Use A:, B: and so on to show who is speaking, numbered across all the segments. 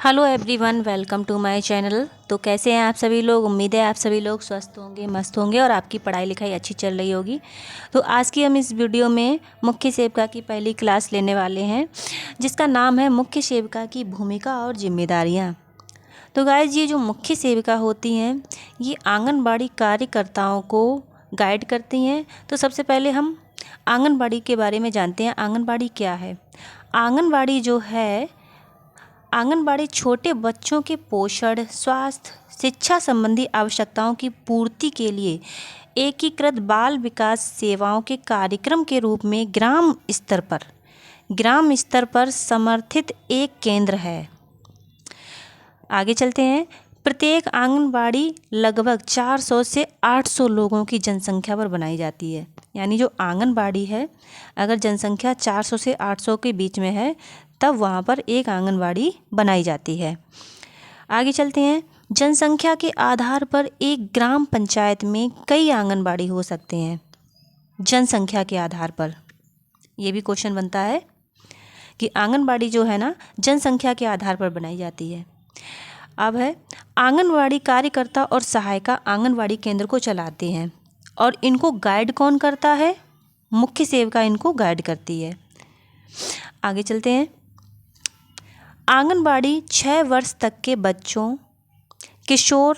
A: Hello everyone, welcome to my channel. तो कैसे हैं आप सभी लोग। उम्मीद है आप सभी लोग स्वस्थ होंगे, मस्त होंगे और आपकी पढ़ाई लिखाई अच्छी चल रही होगी। तो आज की हम इस वीडियो में मुख्य सेविका की पहली क्लास लेने वाले हैं, जिसका नाम है मुख्य सेविका की भूमिका और जिम्मेदारियां। तो गाइस, ये जो मुख्य सेविका होती हैं ये आंगनबाड़ी कार्यकर्ताओं को गाइड करती हैं। तो सबसे पहले हम आंगनबाड़ी के बारे में जानते हैं। आंगनबाड़ी क्या है। आंगनबाड़ी जो है, आंगनबाड़ी छोटे बच्चों के पोषण, स्वास्थ्य, शिक्षा संबंधी आवश्यकताओं की पूर्ति के लिए एकीकृत बाल विकास सेवाओं के कार्यक्रम के रूप में ग्राम स्तर पर समर्थित एक केंद्र है। आगे चलते हैं। प्रत्येक आंगनबाड़ी लगभग 400 से 800 लोगों की जनसंख्या पर बनाई जाती है। यानी जो आंगनबाड़ी है, अगर जनसंख्या 400 से 800 के बीच में है तब वहाँ पर एक आंगनबाड़ी बनाई जाती है। आगे चलते हैं। जनसंख्या के आधार पर एक ग्राम पंचायत में कई आंगनबाड़ी हो सकते हैं। जनसंख्या के आधार पर ये भी क्वेश्चन बनता है कि आंगनबाड़ी जो है ना, जनसंख्या के आधार पर बनाई जाती है। अब है, आंगनबाड़ी कार्यकर्ता और सहायिका आंगनबाड़ी केंद्र को चलाते हैं और इनको गाइड कौन करता है? मुख्य सेविका इनको गाइड करती है। आगे चलते हैं। आंगनबाड़ी 6 वर्ष तक के बच्चों, किशोर,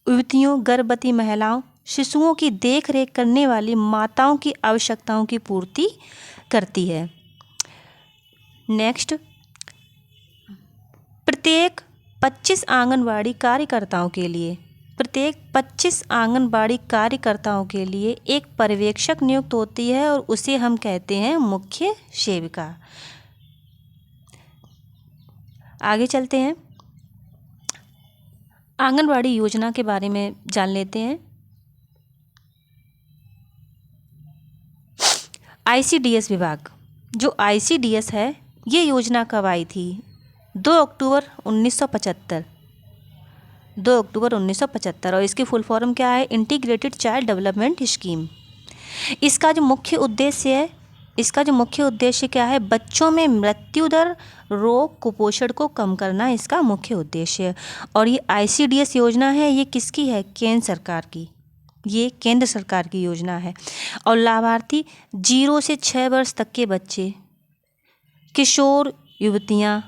A: युवतियों, गर्भवती महिलाओं, शिशुओं की देखरेख करने वाली माताओं की आवश्यकताओं की पूर्ति करती है। नेक्स्ट, प्रत्येक 25 आंगनबाड़ी कार्यकर्ताओं के लिए एक पर्यवेक्षक नियुक्त होती है और उसे हम कहते हैं मुख्य सेविका। आगे चलते हैं। आंगनबाड़ी योजना के बारे में जान लेते हैं। आईसीडीएस विभाग, जो आईसीडीएस है, ये योजना कब आई थी? 2 अक्टूबर 1975 और इसकी फुल फॉर्म क्या है? Integrated child development scheme. इसका जो मुख्य उद्देश्य क्या है? बच्चों में मृत्यु दर, रोग, कुपोषण को कम करना इसका मुख्य उद्देश्य है। और ये आईसीडीएस योजना है, ये किसकी है? केंद्र सरकार की। ये केंद्र सरकार की योजना है। और लाभार्थी 0 से 6 वर्ष तक के बच्चे, किशोर, युवतियाँ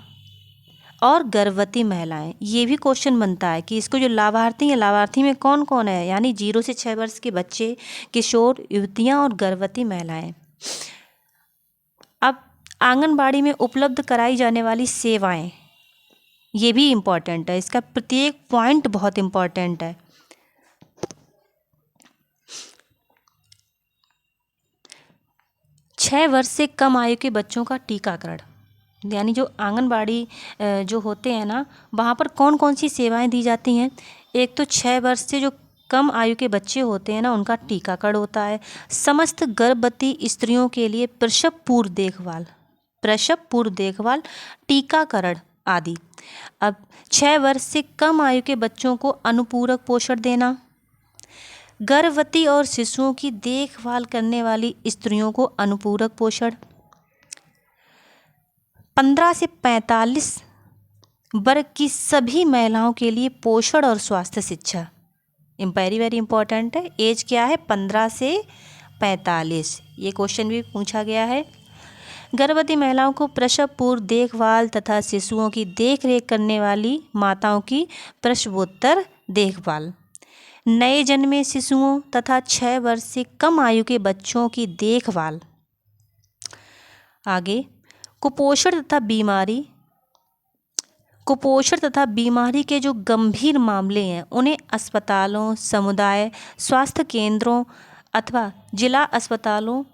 A: और गर्भवती महिलाएं। ये भी क्वेश्चन बनता है कि इसको जो लाभार्थी है, लाभार्थी में कौन कौन है? यानी 0 से 6 वर्ष के बच्चे, किशोर, युवतियाँ और गर्भवती महिलाएं। अब आंगनबाड़ी में उपलब्ध कराई जाने वाली सेवाएं, ये भी इम्पॉर्टेंट है। इसका प्रत्येक पॉइंट बहुत इम्पॉर्टेंट है। छः वर्ष से कम आयु के बच्चों का टीकाकरण, यानी जो आंगनबाड़ी जो होते हैं ना, वहाँ पर कौन कौन सी सेवाएं दी जाती हैं? एक तो 6 वर्ष से जो कम आयु के बच्चे होते हैं ना, उनका टीकाकरण होता है। समस्त गर्भवती स्त्रियों के लिए प्रसव पूर्व देखभाल, टीकाकरण आदि। अब 6 वर्ष से कम आयु के बच्चों को अनुपूरक पोषण देना, गर्भवती और शिशुओं की देखभाल करने वाली स्त्रियों को अनुपूरक पोषण, 15 से 45 वर्ग की सभी महिलाओं के लिए पोषण और स्वास्थ्य शिक्षा। वेरी इंपॉर्टेंट है। एज क्या है? 15 से 45। ये क्वेश्चन भी पूछा गया है। गर्भवती महिलाओं को प्रसव पूर्व देखभाल तथा शिशुओं की देखरेख करने वाली माताओं की प्रसवोत्तर देखभाल, नए जन्मे शिशुओं तथा 6 वर्ष से कम आयु के बच्चों की देखभाल। आगे, कुपोषण तथा बीमारी के जो गंभीर मामले हैं उन्हें अस्पतालों, समुदाय स्वास्थ्य केंद्रों अथवा जिला अस्पतालों,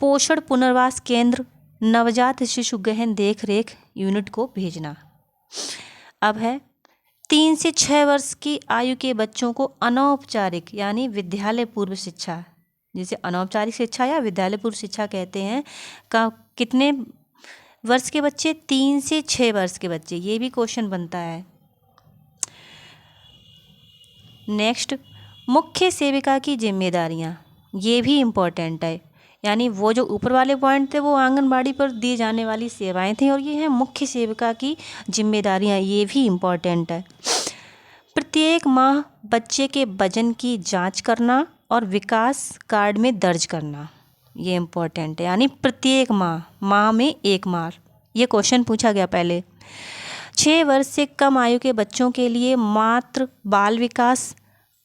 A: पोषण पुनर्वास केंद्र, नवजात शिशु गहन देखरेख यूनिट को भेजना। अब है, 3 से 6 वर्ष की आयु के बच्चों को अनौपचारिक यानी विद्यालय पूर्व शिक्षा, जिसे अनौपचारिक शिक्षा या विद्यालय पूर्व शिक्षा कहते हैं, का कितने वर्ष के बच्चे? 3 से 6 वर्ष के बच्चे। ये भी क्वेश्चन बनता है। नेक्स्ट, मुख्य सेविका की जिम्मेदारियां, ये भी इम्पोर्टेंट है। यानी वो जो ऊपर वाले पॉइंट थे वो आंगनबाड़ी पर दी जाने वाली सेवाएं थी, और ये है मुख्य सेविका की जिम्मेदारियां, ये भी इम्पोर्टेंट है। प्रत्येक माह बच्चे के वजन की जांच करना और विकास कार्ड में दर्ज करना, ये इम्पोर्टेंट है। यानी प्रत्येक माह में एक बार, ये क्वेश्चन पूछा गया पहले। 6 वर्ष से कम आयु के बच्चों के लिए मातृ बाल विकास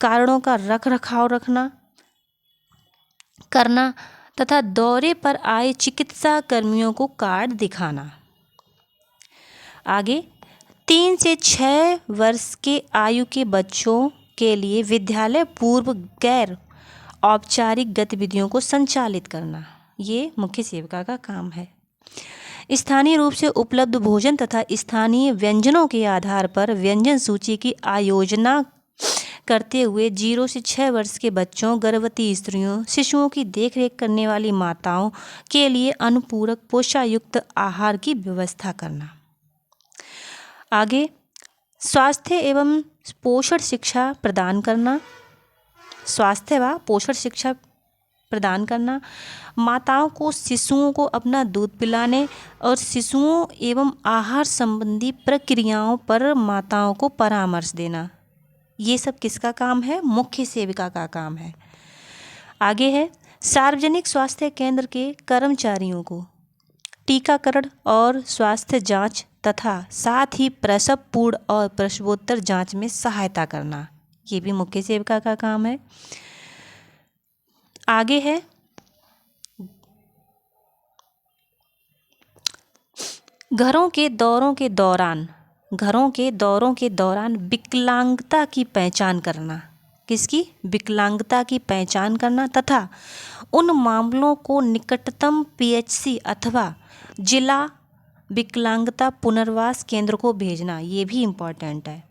A: कारणों का रख रखाव करना तथा दौरे पर आए चिकित्सा कर्मियों को कार्ड दिखाना। आगे 3 से 6 वर्ष के आयु के बच्चों के लिए विद्यालय पूर्व गैर औपचारिक गतिविधियों को संचालित करना, ये मुख्य सेविका का काम है। स्थानीय रूप से उपलब्ध भोजन तथा स्थानीय व्यंजनों के आधार पर व्यंजन सूची की आयोजना करते हुए 0 से 6 वर्ष के बच्चों, गर्भवती स्त्रियों, शिशुओं की देखरेख करने वाली माताओं के लिए अनुपूरक पोषायुक्त आहार की व्यवस्था करना। आगे स्वास्थ्य एवं पोषण शिक्षा प्रदान करना, स्वास्थ्य व पोषण शिक्षा प्रदान करना, माताओं को शिशुओं को अपना दूध पिलाने और शिशुओं एवं आहार संबंधी प्रक्रियाओं पर माताओं को परामर्श देना, ये सब किसका काम है? मुख्य सेविका का काम है। आगे है सार्वजनिक स्वास्थ्य केंद्र के कर्मचारियों को टीकाकरण और स्वास्थ्य जांच तथा साथ ही प्रसव पूर्व और प्रसवोत्तर जांच में सहायता करना, ये भी मुख्य सेविका का काम है। आगे है घरों के दौरों के दौरान विकलांगता की पहचान करना, किसकी? विकलांगता की पहचान करना तथा उन मामलों को निकटतम PHC अथवा जिला विकलांगता पुनर्वास केंद्र को भेजना, ये भी इम्पोर्टेंट है।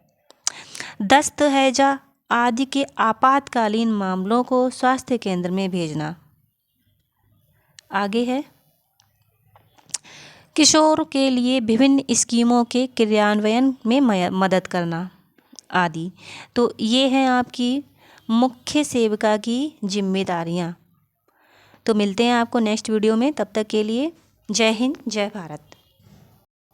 A: दस्त, हैजा आदि के आपातकालीन मामलों को स्वास्थ्य केंद्र में भेजना। आगे है किशोर के लिए विभिन्न स्कीमों के क्रियान्वयन में मदद करना आदि। तो ये हैं आपकी मुख्य सेविका की जिम्मेदारियां। तो मिलते हैं आपको नेक्स्ट वीडियो में, तब तक के लिए जय हिंद, जय भारत।